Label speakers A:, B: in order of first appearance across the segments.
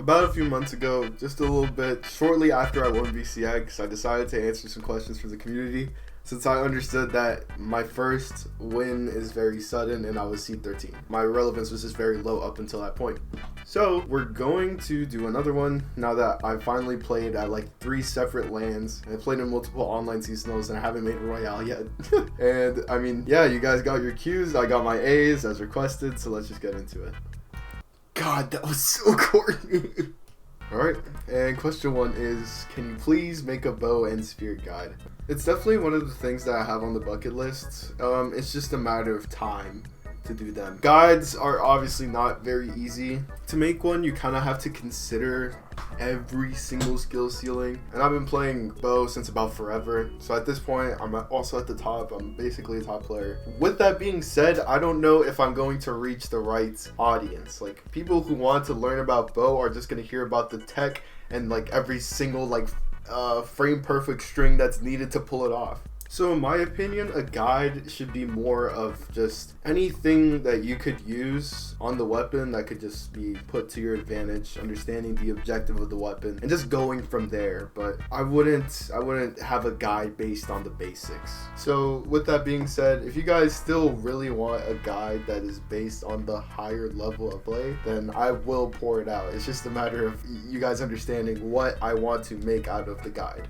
A: About a few months ago, just a little bit shortly after I won VCX, I decided to answer some questions from the community since I understood that my first win is very sudden and I was seed 13. My relevance was just very low up until that point. So we're going to do another one now that I finally played at like 3 separate LANs. I played in multiple online seasonals and I haven't made a Royale yet. And I mean, yeah, you guys got your Qs, I got my As as requested, so let's just get into it. God, that was so corny. Alright, and question 1 is, can you please make a bow and spirit guide? It's definitely one of the things that I have on the bucket list. It's just a matter of time to do them. Guides are obviously not very easy. To make one, you kind of have to consider every single skill ceiling. And I've been playing bow since about forever. So at this point, I'm also at the top. I'm basically a top player. With that being said, I don't know if I'm going to reach the right audience. Like, people who want to learn about bow are just going to hear about the tech and like every single like frame perfect string that's needed to pull it off. So in my opinion, a guide should be more of just anything that you could use on the weapon that could just be put to your advantage, understanding the objective of the weapon and just going from there. But I wouldn't have a guide based on the basics. So with that being said, if you guys still really want a guide that is based on the higher level of play, then I will pour it out. It's just a matter of you guys understanding what I want to make out of the guide.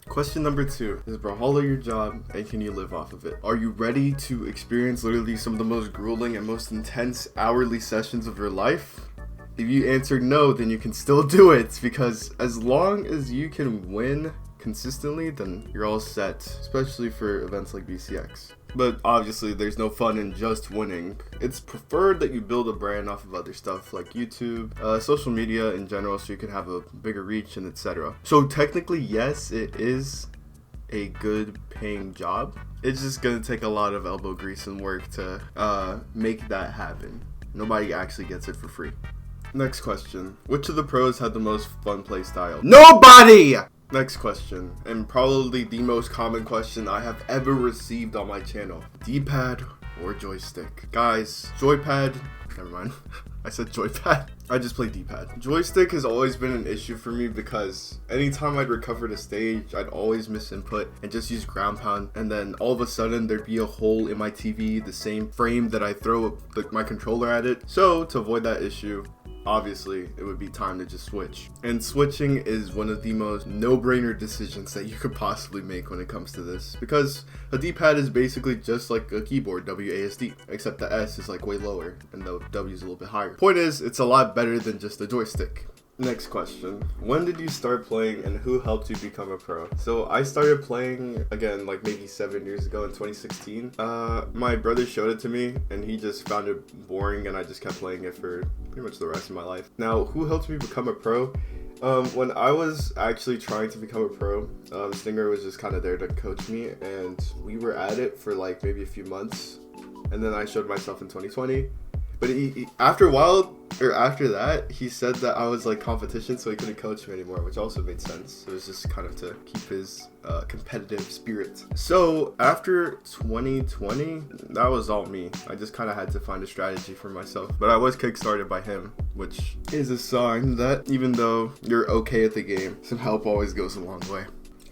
A: Question number 2. Is Brawlhalla your job and can you live off of it? Are you ready to experience literally some of the most grueling and most intense hourly sessions of your life? If you answered no, then you can still do it, because as long as you can win consistently, then you're all set, especially for events like VCX. But obviously there's no fun in just winning. It's preferred that you build a brand off of other stuff like YouTube, social media in general, so you can have a bigger reach and etc. So technically, yes, it is a good paying job. It's just gonna take a lot of elbow grease and work to make that happen. Nobody actually gets it for free. Next question. Which of the pros had the most fun play style? Nobody! Next question, and probably the most common question I have ever received on my channel. D-pad or joystick? Guys, joypad, never mind. I said joypad. I just play D-pad. Joystick has always been an issue for me because anytime I'd recover the stage, I'd always miss input and just use ground pound. And then all of a sudden there'd be a hole in my TV, the same frame that I throw my controller at it. So to avoid that issue, obviously, it would be time to just switch. And switching is one of the most no-brainer decisions that you could possibly make when it comes to this, because a D-pad is basically just like a keyboard, WASD, except the S is like way lower and the W is a little bit higher. Point is, it's a lot better than just a joystick. Next question. When did you start playing and who helped you become a pro? So I started playing again like maybe 7 years ago in 2016. My brother showed it to me and he just found it boring and I just kept playing it for pretty much the rest of my life. Now, who helped me become a pro? When I was actually trying to become a pro, Stinger was just kind of there to coach me and we were at it for like maybe a few months and then I showed myself in 2020. But after a while, or after that, he said that I was like competition, so he couldn't coach me anymore, which also made sense. It was just kind of to keep his competitive spirit. So after 2020, that was all me. I just kind of had to find a strategy for myself. But I was kickstarted by him, which is a sign that even though you're okay at the game, some help always goes a long way.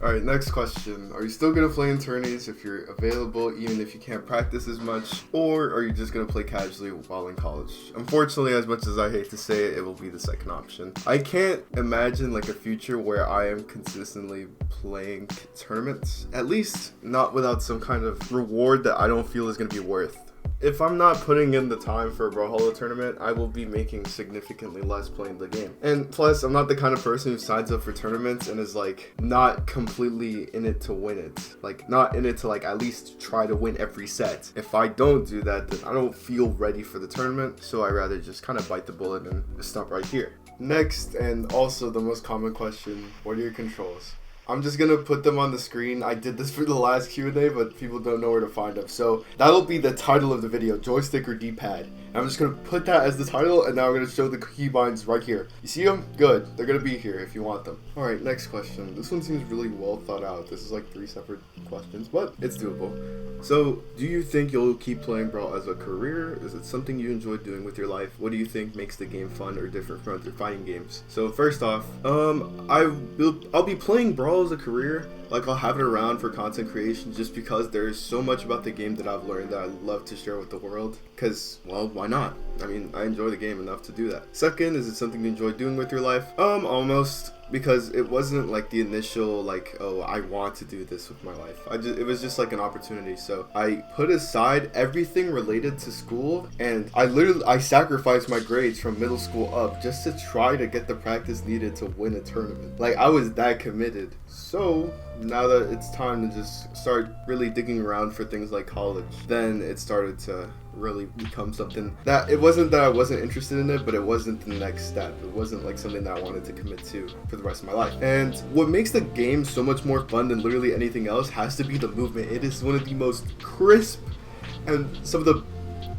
A: Alright, next question. Are you still going to play in tourneys if you're available, even if you can't practice as much? Or are you just going to play casually while in college? Unfortunately, as much as I hate to say it, it will be the second option. I can't imagine like a future where I am consistently playing tournaments. At least not without some kind of reward that I don't feel is going to be worth. If I'm not putting in the time for a Brawlhalla tournament, I will be making significantly less playing the game. And plus, I'm not the kind of person who signs up for tournaments and is like not completely in it to win it. Like not in it to like at least try to win every set. If I don't do that, then I don't feel ready for the tournament. So I rather just kind of bite the bullet and stop right here. Next, and also the most common question, what are your controls? I'm just gonna put them on the screen. I did this for the last Q&A, but people don't know where to find them. So that'll be the title of the video, joystick or D-pad. I'm just gonna put that as the title, and now I'm gonna show the keybinds right here. You see them? Good. They're gonna be here if you want them. All right, next question. This one seems really well thought out. This is like 3 separate questions, but it's doable. So, do you think you'll keep playing Brawl as a career? Is it something you enjoy doing with your life? What do you think makes the game fun or different from other fighting games? So first off, I'll be playing Brawl as a career. Like, I'll have it around for content creation just because there's so much about the game that I've learned that I love to share with the world. Because, well, why not? I memean, I enjoy the game enough to do that. Second, is it something you enjoy doing with your life? Almost. Because it wasn't like the initial like, oh, I want to do this with my life. It was just like an opportunity. So I put aside everything related to school, and I sacrificed my grades from middle school up just to try to get the practice needed to win a tournament. Like, I was that committed. So now that it's time to just start really digging around for things like college, then it started to really become something that it wasn't that I wasn't interested in it, but it wasn't the next step. It wasn't like something that I wanted to commit to for the rest of my life. And what makes the game so much more fun than literally anything else has to be the movement. It is one of the most crisp and some of the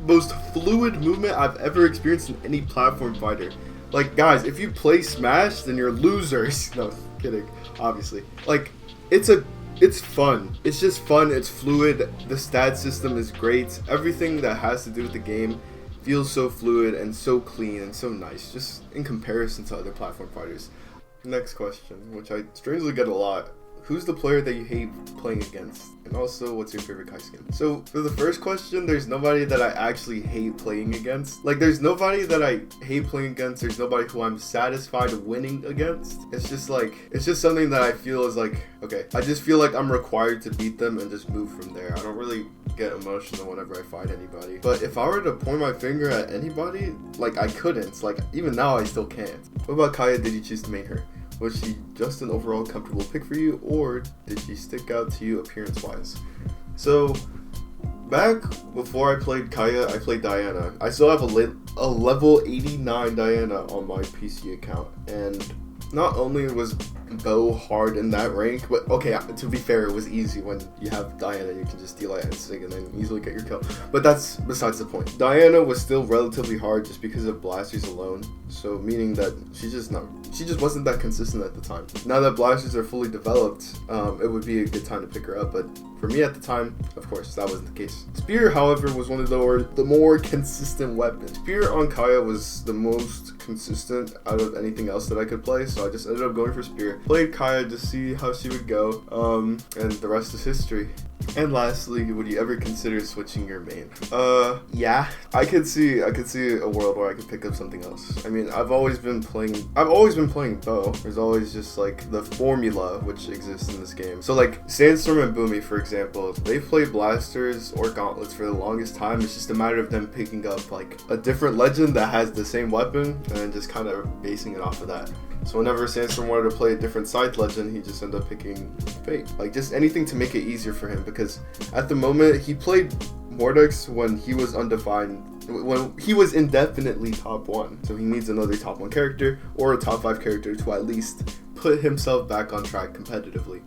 A: most fluid movement I've ever experienced in any platform fighter. Like, guys, if you play Smash, then you're losers. No, kidding, obviously. Like, it's fun. It's just fun. It's fluid. The stat system is great. Everything that has to do with the game feels so fluid and so clean and so nice, just in comparison to other platform fighters. Next question, which I strangely get a lot. Who's the player that you hate playing against? And also, what's your favorite Kai skin? So, for the first question, there's nobody that I actually hate playing against. Like, there's nobody that I hate playing against. There's nobody who I'm satisfied winning against. It's just something that I feel is like, okay, I just feel like I'm required to beat them and just move from there. I don't really get emotional whenever I fight anybody. But if I were to point my finger at anybody, like, I couldn't. Like, even now, I still can't. What about Kaya? Did you choose to main her? Was she just an overall comfortable pick for you, or did she stick out to you appearance-wise? So, back before I played Kaya, I played Diana. I still have a level 89 Diana on my PC account, and not only was Bo hard in that rank, but okay, to be fair, it was easy. When you have Diana, you can just deal instinct and then easily get your kill. But that's besides the point. Diana was still relatively hard just because of blasters alone, so meaning that she just wasn't that consistent at the time. Now that blasters are fully developed, it would be a good time to pick her up, but for me at the time, of course, that wasn't the case. Spear, however, was one of the more consistent weapons. Spear on Kaya was the most consistent out of anything else that I could play, so I just ended up going for Spear. Played Kaya to see how she would go, and the rest is history. And lastly, would you ever consider switching your main? Yeah. I could see a world where I could pick up something else. I mean, I've always been playing Bo. There's always just like the formula which exists in this game. So like Sandstorm and Boomy, for example, they play blasters or gauntlets for the longest time. It's just a matter of them picking up like a different legend that has the same weapon and then just kind of basing it off of that. So whenever Sandstorm wanted to play a different scythe legend, he just ended up picking Fate. Like, just anything to make it easier for him, because at the moment, he played Mordex when he was undefined, when he was indefinitely top 1. So he needs another top 1 character or a top 5 character to at least put himself back on track competitively.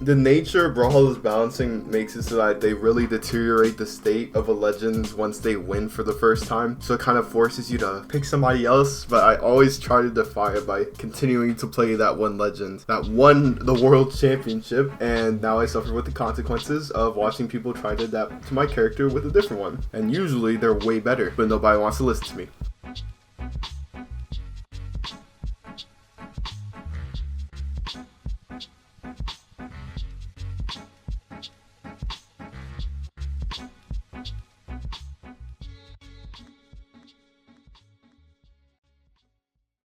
A: The nature of Brawlhalla's balancing makes it so that they really deteriorate the state of a legend once they win for the first time. So it kind of forces you to pick somebody else, but I always try to defy it by continuing to play that one legend that won the world championship, and now I suffer with the consequences of watching people try to adapt to my character with a different one. And usually they're way better, but nobody wants to listen to me.